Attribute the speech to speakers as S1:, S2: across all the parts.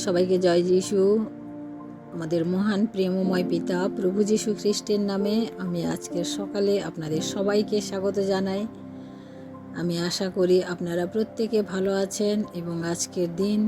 S1: সবাইকে জয় যিশু। আমাদের মহান প্রেমময় পিতা প্রভু যীশু খ্রিস্টের নামে আমি আজকের সকালে আপনাদের সবাইকে স্বাগত জানাই। আমি আশা করি আপনারা প্রত্যেকে ভালো আছেন এবং আজকের দিন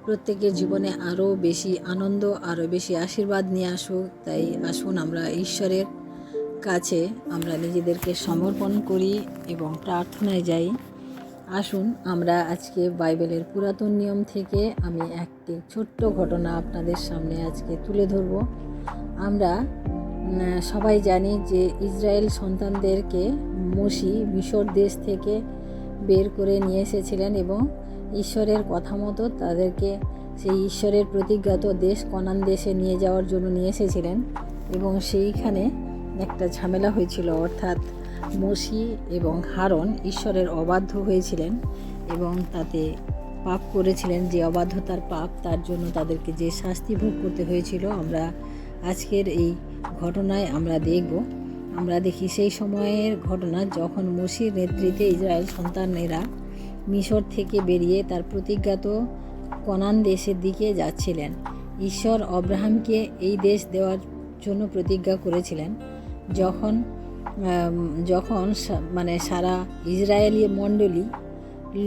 S1: প্রত্যেকের জীবনে আরও বেশি আনন্দ, আরও বেশি আশীর্বাদ নিয়ে আসুক। তাই আসুন আমরা ঈশ্বরের কাছে আমরা নিজেদেরকে সমর্পণ করি এবং প্রার্থনায় যাই। আসুন আমরা আজকে বাইবেলের পুরাতন নিয়ম থেকে আমি একটি ছোট্ট ঘটনা আপনাদের সামনে আজকে তুলে ধরব। আমরা সবাই জানি যে ইসরায়েল সন্তানদেরকে মোশি মিশর দেশ থেকে বের করে নিয়ে এসেছিলেন এবং ঈশ্বরের কথা মতো তাদেরকে সেই ঈশ্বরের প্রতিজ্ঞাত দেশ কনান দেশে নিয়ে যাওয়ার জন্য নিয়ে এসেছিলেন। এবং সেইখানে একটা ঝামেলা হয়েছিল, অর্থাৎ মোশি এবং হারন ঈশ্বরের অবাধ্য হয়েছিলেন এবং তাতে পাপ করেছিলেন। যে অবাধ্যতার পাপ, তার জন্য তাদেরকে যে শাস্তি ভোগ করতে হয়েছিল, আমরা আজকের এই ঘটনায় আমরা দেখব। আমরা দেখি সেই সময়ের ঘটনা যখন মোশির নেতৃত্বে ইসরায়েল সন্তানেরা মিশর থেকে বেরিয়ে তার প্রতিজ্ঞাত কনান দেশের দিকে যাচ্ছিলেন। ঈশ্বর আব্রাহামকে এই দেশ দেওয়ার জন্য প্রতিজ্ঞা করেছিলেন। যখন সারা ইসরায়েলি মণ্ডলী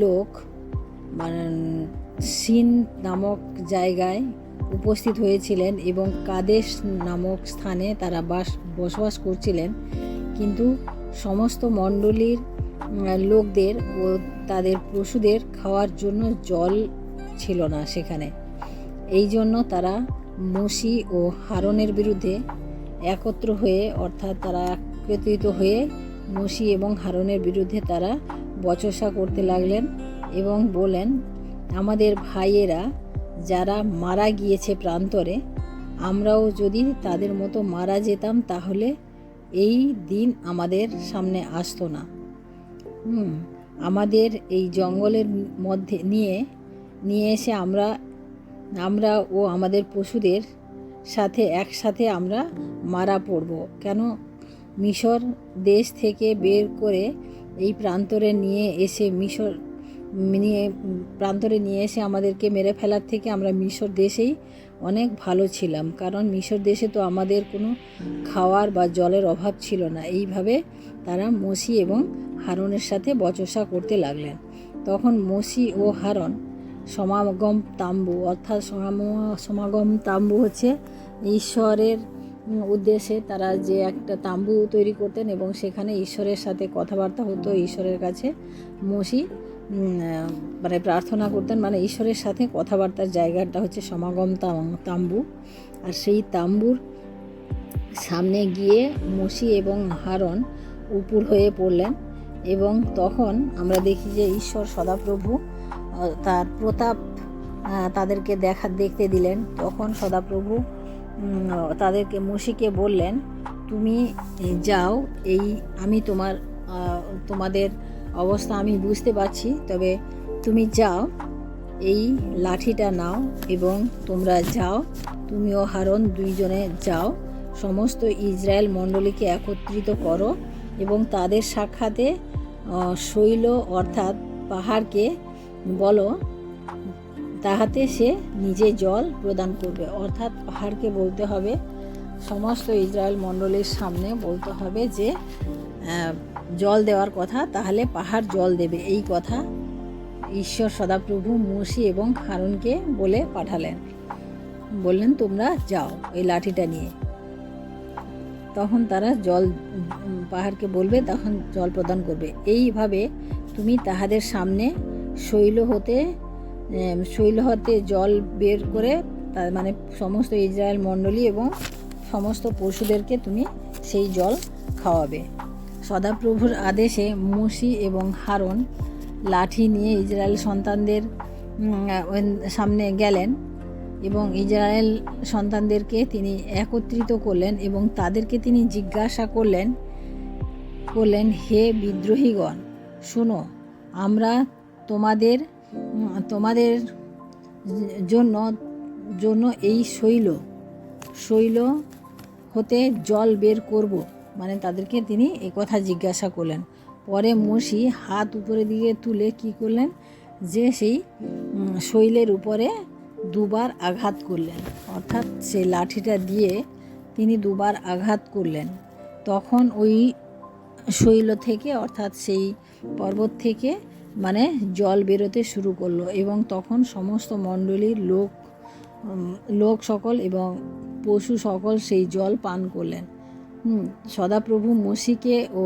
S1: লোক সিন নামক জায়গায় উপস্থিত হয়েছিলেন এবং কাদেশ নামক স্থানে তারা বসবাস করছিলেন, কিন্তু সমস্ত মণ্ডলীর লোকদের ও তাদের পশুদের খাওয়ার জন্য জল ছিল না সেখানে। এই জন্য তারা মোশি ও হারনের বিরুদ্ধে একত্র হয়ে, অর্থাৎ তারা একত্রিত হয়ে মোশি এবং হারনের বিরুদ্ধে তারা বচসা করতে লাগলেন এবং বলেন, আমাদের ভাইয়েরা যারা মারা গিয়েছে প্রান্তরে, আমরাও যদি তাদের মতো মারা যেতাম তাহলে এই দিন আমাদের সামনে আসতো না। আমাদের এই জঙ্গলের মধ্যে নিয়ে এসে আমরা ও আমাদের পশুদের সাথে একসাথে আমরা মারা পড়ব। কেন মিশর দেশ থেকে বের করে এই প্রান্তরে নিয়ে এসে আমাদেরকে মেরে ফেলার থেকে আমরা মিশর দেশেই অনেক ভালো ছিলাম, কারণ মিশর দেশে তো আমাদের কোনো খাওয়ার বা জলের অভাব ছিল না। এইভাবে তারা মোশি এবং হারনের সাথে বচসা করতে লাগলেন। তখন মোশি ও হারন সমাগম তাম্বু, অর্থাৎ সমাগম তাম্বু হচ্ছে ঈশ্বরের উদ্দেশ্যে তারা যে একটা তাম্বু তৈরি করতেন এবং সেখানে ঈশ্বরের সাথে কথাবার্তা হতো। ঈশ্বরের কাছে মোশি প্রার্থনা করতেন, ঈশ্বরের সাথে কথাবার্তার জায়গাটা হচ্ছে সমাগম তাম্বু। আর সেই তাম্বুর সামনে গিয়ে মোশি এবং হারন উপুর হয়ে পড়লেন এবং তখন আমরা দেখি যে ঈশ্বর সদাপ্রভু তার প্রতাপ তাদেরকে দেখতে দিলেন। তখন সদাপ্রভু তাদেরকে মোশিকে বললেন, তুমি যাও, আমি তোমাদের অবস্থা আমি বুঝতে পারছি, তবে তুমি যাও, এই লাঠিটা নাও এবং তোমরা যাও, তুমিও হারন দুইজনে যাও, সমস্ত ইসরায়েল মণ্ডলীকে একত্রিত করো এবং তাদের সাক্ষাতে শৈল অর্থাৎ পাহাড়কে বলো, তাহাতে সে নিজে জল প্রদান করবে। অর্থাৎ পাহাড়কে বলতে হবে, সমস্ত ইসরায়েল মণ্ডলীর সামনে বলতে হবে যে জল দেওয়ার কথা, তাহলে পাহাড় জল দেবে। এই কথা ঈশ্বর সদাপ্রভু মোশি এবং হারনকে বলে পাঠালেন, বললেন তোমরা যাও এই লাঠিটা নিয়ে। তখন তারা পাহাড়কে বলবে, তখন জল প্রদান করবে। এইভাবে তুমি তাহাদের সামনে শৈল হতে জল বের করে সমস্ত ইসরায়েল মণ্ডলী এবং সমস্ত পশুদেরকে তুমি সেই জল খাওয়াবে। সদাপ্রভুর আদেশে মোশি এবং হারন লাঠি নিয়ে ইসরায়েল সন্তানদের সামনে গেলেন এবং ইসরায়েল সন্তানদেরকে তিনি একত্রিত করলেন এবং তাদেরকে তিনি জিজ্ঞাসা করলেন, হে বিদ্রোহীগণ, শোনো, আমরা তোমাদের জন্য এই শৈল হতে জল বের করব। তাদেরকে তিনি একথা জিজ্ঞাসা করলেন। পরে মোশি হাত উপরের দিকে তুলে কি করলেন, যে সেই শৈলের উপরে দুবার আঘাত করলেন, অর্থাৎ সেই লাঠিটা দিয়ে তিনি দুবার আঘাত করলেন। তখন ওই শৈল থেকে, অর্থাৎ সেই পর্বত থেকে মানে জল বেরোতে শুরু করলো, এবং তখন সমস্ত মণ্ডলীর লোক সকল এবং পশু সকল সেই জল পান করলেন। সদাপ্রভু মোশিকে ও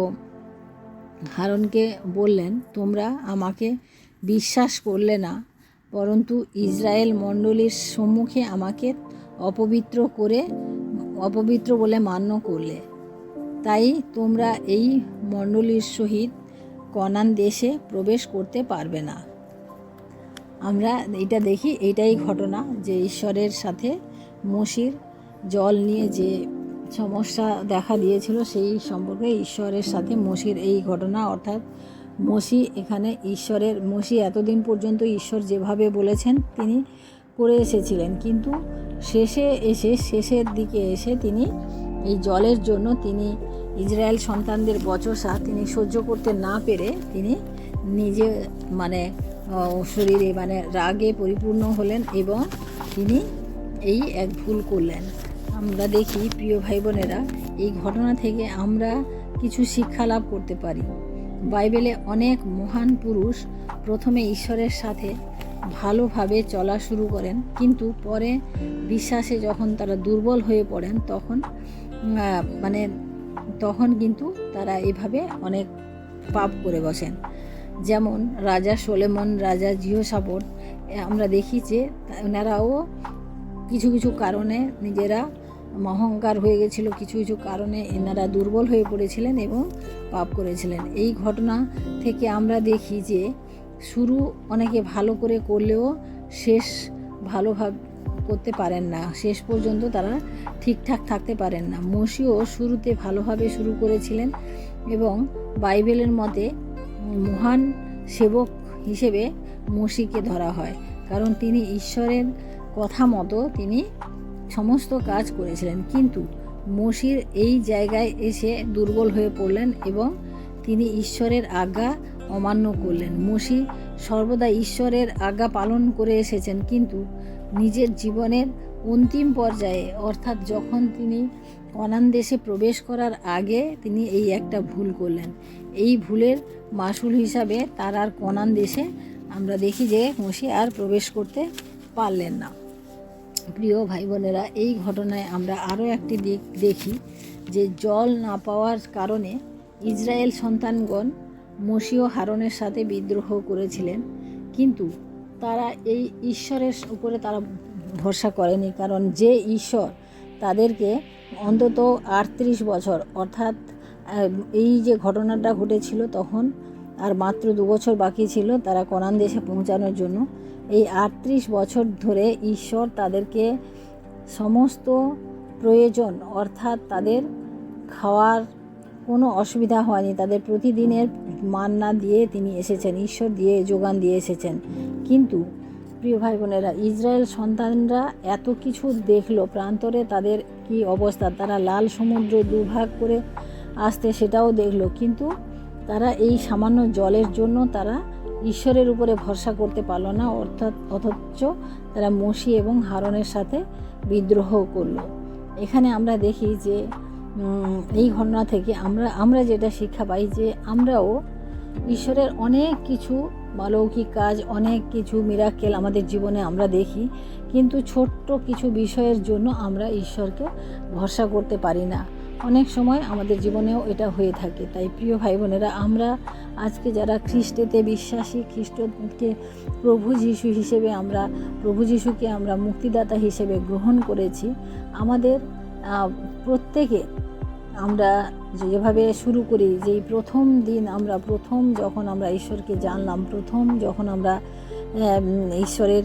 S1: হারনকে বললেন, তোমরা আমাকে বিশ্বাস করলে না, পরন্তু ইসরায়েল মণ্ডলীর সম্মুখে আমাকে অপবিত্র বলে মান্য করলে। তাই তোমরা এই মণ্ডলীর সহিত কনান দেশে প্রবেশ করতে পারবে না। আমরা এটা দেখি, এইটাই ঘটনা যে ঈশ্বরের সাথে মোশির জল নিয়ে যে সমস্যা দেখা দিয়েছিল, সেই সম্পর্কে ঈশ্বরের সাথে মোশির এই ঘটনা। অর্থাৎ মোশি এতদিন পর্যন্ত ঈশ্বর যেভাবে বলেছেন তিনি করে এসেছিলেন, কিন্তু শেষের দিকে এসে তিনি এই জলের জন্য তিনি ইসরায়েল সন্তানদের বচসা তিনি সহ্য করতে না পেরে তিনি নিজে শরীরে রাগে পরিপূর্ণ হলেন এবং তিনি এই এক ভুল করলেন। আমরা দেখি প্রিয় ভাই বোনেরা, এই ঘটনা থেকে আমরা কিছু শিক্ষা লাভ করতে পারি। বাইবেলে অনেক মহান পুরুষ প্রথমে ঈশ্বরের সাথে ভালোভাবে চলা শুরু করেন, কিন্তু পরে বিশ্বাসে যখন তারা দুর্বল হয়ে পড়েন তখন কিন্তু তারা এভাবে অনেক পাপ করে বসেন। যেমন রাজা সোলেমন, রাজা জিহোশাফাত, আমরা দেখি যে এনারাও কিছু কারণে নিজেরা অহংকার হয়ে গেছিল, কিছু কারণে এনারা দুর্বল হয়ে পড়েছিলেন এবং পাপ করেছিলেন। এই ঘটনা থেকে আমরা দেখি যে শুরু অনেকে ভালো করে করলেও শেষ ভালোভাবে করতে পারেন না, শেষ পর্যন্ত তারা ঠিকঠাক থাকতে পারেন না। মোশিও শুরুতে ভালোভাবে শুরু করেছিলেন এবং বাইবেলের মতে মহান সেবক হিসেবে মোশিকে ধরা হয়, কারণ তিনি ঈশ্বরের কথা মতো তিনি সমস্ত কাজ করেছিলেন। কিন্তু মোশির এই জায়গায় এসে দুর্বল হয়ে পড়লেন এবং তিনি ঈশ্বরের আজ্ঞা অমান্য করলেন। মোশি সর্বদা ঈশ্বরের আজ্ঞা পালন করে এসেছেন, কিন্তু নিজের জীবনের অন্তিম পর্যায়ে, অর্থাৎ যখন তিনি কনান দেশে প্রবেশ করার আগে তিনি এই একটা ভুল করলেন। এই ভুলের মাসুল হিসাবে তার আর কনান দেশে আমরা দেখি যে মোশি আর প্রবেশ করতে পারলেন না। প্রিয় ভাই বোনেরা, এই ঘটনায় আমরা আরও একটি দিক দেখি যে জল না পাওয়ার কারণে ইসরায়েল সন্তানগণ মোশি ও হারনের সাথে বিদ্রোহ করেছিলেন, কিন্তু তারা এই ঈশ্বরের উপরে তারা ভরসা করেনি, কারণ যে ঈশ্বর তাদেরকে অন্তত 38 বছর, অর্থাৎ এই যে ঘটনাটা ঘটেছিল তখন আর মাত্র 2 বছর বাকি ছিল তারা কনান দেশে পৌঁছানোর জন্য। এই 38 বছর ধরে ঈশ্বর তাদেরকে সমস্ত প্রয়োজন, অর্থাৎ তাদের খাওয়ার কোনো অসুবিধা হয়নি, তাদের প্রতিদিনের মান্না দিয়ে তিনি এসেছেন, ঈশ্বর দিয়ে যোগান দিয়ে এসেছেন। কিন্তু প্রিয় ভাই বোনেরা, ইসরায়েল সন্তানরা এত কিছু দেখলো, প্রান্তরে তাদের কি অবস্থা, তারা লাল সমুদ্র দুভাগ করে আসতে সেটাও দেখলো, কিন্তু তারা এই সামান্য জলের জন্য তারা ঈশ্বরের উপরে ভরসা করতে পারলো না, অথচ তারা মোশি এবং হারনের সাথে বিদ্রোহ করলো। এখানে আমরা দেখি যে এই ঘটনা থেকে আমরা যেটা শিক্ষা পাই যে আমরাও ঈশ্বরের অনেক কিছু অলৌকিক কাজ, অনেক কিছু মিরাকেল আমাদের জীবনে আমরা দেখি, কিন্তু ছোট্ট কিছু বিষয়ের জন্য আমরা ঈশ্বরকে ভরসা করতে পারি না। অনেক সময় আমাদের জীবনেও এটা হয়ে থাকে। তাই প্রিয় ভাই বোনেরা, আমরা আজকে যারা খ্রিস্টেতে বিশ্বাসী, খ্রিস্টকে প্রভু যিশুকে আমরা মুক্তিদাতা হিসেবে গ্রহণ করেছি, আমাদের প্রত্যেকে আমরা যেভাবে শুরু করি, যে প্রথম দিন যখন আমরা ঈশ্বরকে জানলাম, যখন আমরা ঈশ্বরের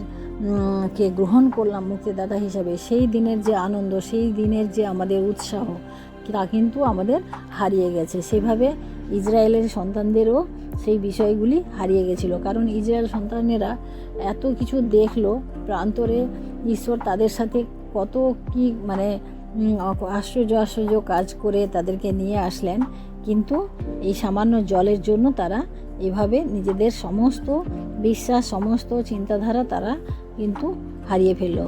S1: কে গ্রহণ করলাম মুক্তিদাতা হিসাবে, সেই দিনের যে আনন্দ, সেই দিনের যে আমাদের উৎসাহ, তা কিন্তু আমাদের হারিয়ে গেছে। সেভাবে ইসরায়েলের সন্তানদেরও সেই বিষয়গুলি হারিয়ে গেছিল, কারণ ইসরায়েল সন্তানেরা এত কিছু দেখলো, প্রান্তরে ঈশ্বর তাদের সাথে কত কি আশ্চর্য কাজ করে তাদেরকে নিয়ে আসলেন, কিন্তু এই সামান্য জলের জন্য তারা এভাবে নিজেদের সমস্ত বিশ্বাস, সমস্ত চিন্তাধারা তারা কিন্তু হারিয়ে ফেলল।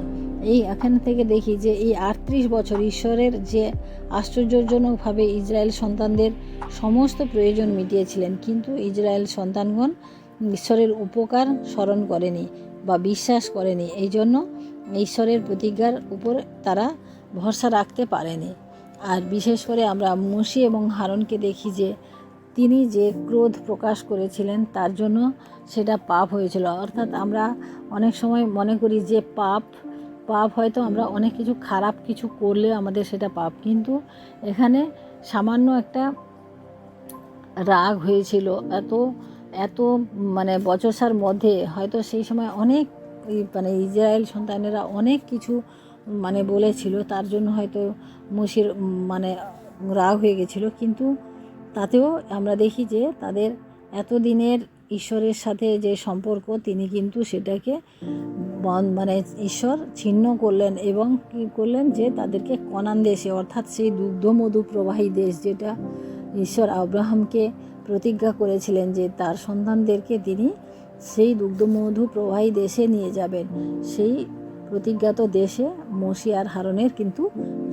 S1: এই এখান থেকে দেখি যে এই 38 বছর ঈশ্বরের যে আশ্চর্যজনকভাবে ইসরায়েল সন্তানদের সমস্ত প্রয়োজন মিটিয়েছিলেন, কিন্তু ইসরায়েল সন্তানগণ ঈশ্বরের উপকার স্মরণ করেনি বা বিশ্বাস করেনি। এই জন্য ঈশ্বরের প্রতিজ্ঞার উপর তারা ভরসা রাখতে পারেনি। আর বিশেষ করে আমরা মোশে এবং হারনকে দেখি যে তিনি যে ক্রোধ প্রকাশ করেছিলেন তার জন্য সেটা পাপ হয়েছিল। অর্থাৎ আমরা অনেক সময় মনে করি যে পাপ হয়তো আমরা অনেক কিছু খারাপ কিছু করলে আমাদের সেটা পাপ, কিন্তু এখানে সামান্য একটা রাগ হয়েছিল এত মানে বচসার মধ্যে, হয়তো সেই সময় অনেক মানে ইসরায়েল সন্তানেরা অনেক কিছু মানে বলেছিল, তার জন্য হয়তো মোশের মানে রাগ হয়ে গেছিলো। কিন্তু তাতেও আমরা দেখি যে তাদের এতদিনের ঈশ্বরের সাথে যে সম্পর্ক, তিনি কিন্তু সেটাকে মানে ঈশ্বর ছিন্ন করলেন এবং কী করলেন যে তাদেরকে কনান দেশে, অর্থাৎ সেই দুগ্ধমধু প্রবাহী দেশ, যেটা ঈশ্বর আব্রাহামকে প্রতিজ্ঞা করেছিলেন যে তার সন্তানদেরকে তিনি সেই দুগ্ধমধু প্রবাহী দেশে নিয়ে যাবেন, সেই প্রতিজ্ঞাত দেশে মোশে আর হারনের কিন্তু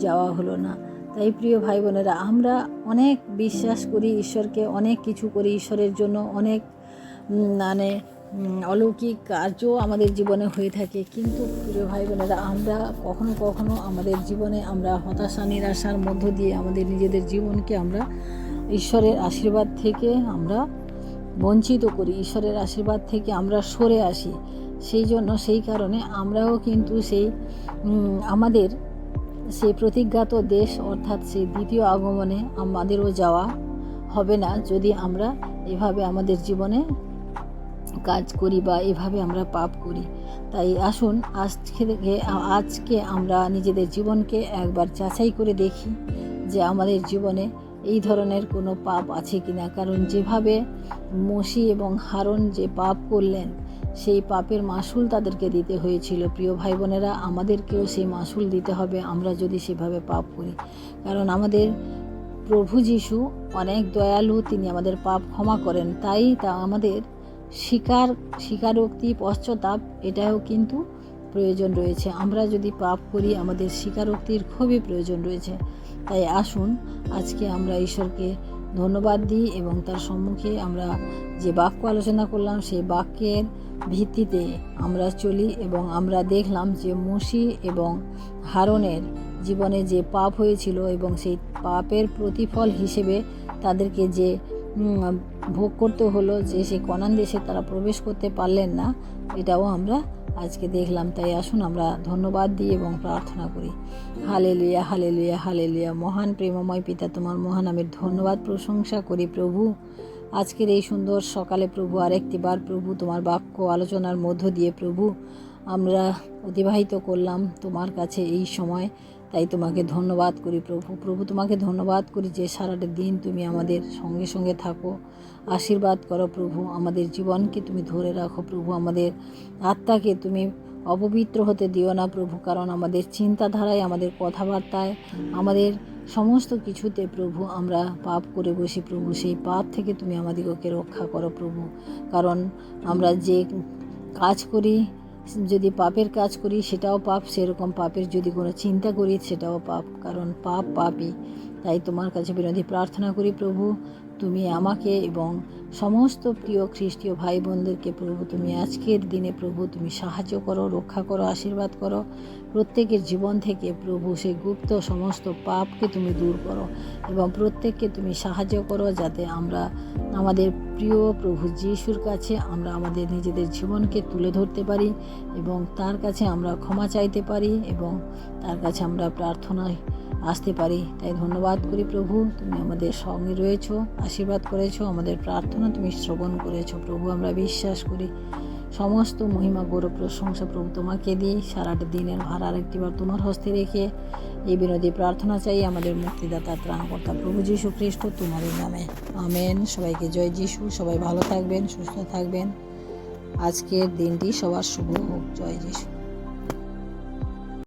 S1: যাওয়া হলো না। তাই প্রিয় ভাই বোনেরা, আমরা অনেক বিশ্বাস করি ঈশ্বরকে, অনেক কিছু করি ঈশ্বরের জন্য, অনেক মানে অলৌকিক কার্য আমাদের জীবনে হয়ে থাকে, কিন্তু প্রিয় ভাই বোনেরা, আমরা কখনো কখনো আমাদের জীবনে আমরা হতাশা নিরাশার মধ্য দিয়ে আমাদের নিজেদের জীবনকে আমরা ঈশ্বরের আশীর্বাদ থেকে আমরা বঞ্চিত করি, ঈশ্বরের আশীর্বাদ থেকে আমরা সরে আসি। সেই কারণে আমরাও কিন্তু আমাদের সেই প্রতিজ্ঞাত দেশ, অর্থাৎ সেই দ্বিতীয় আগমনে আমাদেরও যাওয়া হবে না যদি আমরা এভাবে আমাদের জীবনে কাজ করি বা এভাবে আমরা পাপ করি। তাই আসুন আজকে আমরা নিজেদের জীবনকে একবার যাচাই করে দেখি যে আমাদের জীবনে এই ধরনের কোনো পাপ আছে কিনা। কারণ যেভাবে মোশে এবং হারন যে পাপ করলেন, সেই পাপের মাসুল তাদেরকে দিতে হয়েছিল। প্রিয় ভাই বোনেরা, আমাদেরকেও সেই মাসুল দিতে হবে আমরা যদি সেভাবে পাপ করি। কারণ আমাদের প্রভু যিশু অনেক দয়ালু, তিনি আমাদের পাপ ক্ষমা করেন। তাই আমাদের স্বীকারোক্তি, পশ্চাতাপ এটাও কিন্তু প্রয়োজন রয়েছে। আমরা যদি পাপ করি আমাদের স্বীকারোক্তির খুবই প্রয়োজন রয়েছে। তাই আসুন আজকে আমরা ঈশ্বরকে ধন্যবাদ দিই এবং তার সম্মুখে আমরা যে বাক্য আলোচনা করলাম সেই বাক্যের ভিত্তিতে আমরা চলি। এবং আমরা দেখলাম যে মোশে এবং হারনের জীবনে যে পাপ হয়েছিল এবং সেই পাপের প্রতিফল হিসেবে তাদেরকে যে ভোগ করতে হলো, যে সেই কনান দেশে তারা প্রবেশ করতে পারলেন না, এটাও আমরা আজকে দেখলাম। তাই আসুন আমরা ধন্যবাদ দিই এবং প্রার্থনা করি। Hallelujah, hallelujah, hallelujah. মহান প্রেমময় পিতা, তোমার মহান নামের ধন্যবাদ প্রশংসা করি প্রভু। আজকের এই সুন্দর সকালে প্রভু আরেকটি বার প্রভু তোমার বাক্য আলোচনার মধ্য দিয়ে প্রভু আমরা অতিবাহিত করলাম তোমার কাছে এই সময়। তাই তোমাকে ধন্যবাদ করি প্রভু তোমাকে ধন্যবাদ করি যে সারাটা দিন তুমি আমাদের সঙ্গে সঙ্গে থাকো, আশীর্বাদ করো প্রভু। আমাদের জীবনকে তুমি ধরে রাখো প্রভু, আমাদের আত্মাকে তুমি অপবিত্র হতে দিও না প্রভু। কারণ আমাদের চিন্তাধারায়, আমাদের কথাবার্তায়, আমাদের সমস্ত কিছুতে প্রভু আমরা পাপ করে বসি প্রভু। সেই পাপ থেকে তুমি আমাদিগকে রক্ষা করো প্রভু। কারণ আমরা যে কাজ করি, যদি পাপের কাজ করি সেটাও পাপ, সেরকম পাপের যদি কোনো চিন্তা করি সেটাও পাপ, কারণ পাপই। তাই তোমার কাছে বিনতি প্রার্থনা করি প্রভু, তুমি আমাকে এবং সমস্ত প্রিয় খ্রিস্টীয় ভাই বোনদেরকে প্রভু তুমি আজকের দিনে প্রভু তুমি সাহায্য করো, রক্ষা করো, আশীর্বাদ করো। প্রত্যেকের জীবন থেকে প্রভু সেই গুপ্ত সমস্ত পাপকে তুমি দূর করো এবং প্রত্যেককে তুমি সাহায্য করো, যাতে আমরা আমাদের প্রিয় প্রভু যিশুর কাছে আমরা আমাদের নিজেদের জীবনকে তুলে ধরতে পারি এবং তার কাছে আমরা ক্ষমা চাইতে পারি এবং তার কাছে আমরা প্রার্থনায় আসতে পারি। তাই ধন্যবাদ করি প্রভু, তুমি আমাদের সঙ্গে রয়েছো, আশীর্বাদ করেছো, আমাদের প্রার্থনা তুমি শ্রবণ করেছো প্রভু। আমরা বিশ্বাস করি সমস্ত মহিমা গৌরব প্রশংসা প্রভু তোমাকে দিই। সারাটা দিনের ভার আরেকটিবার তোমার হস্তে রেখে এই বিনতি প্রার্থনা চাই আমাদের মুক্তিদাতা ত্রাণকর্তা প্রভু যীশু খ্রিস্ট তোমারই নামে, আমেন। সবাইকে জয় যীশু। সবাই ভালো থাকবেন, সুস্থ থাকবেন। আজকের দিনটি সবার শুভ হোক। জয় যীশু।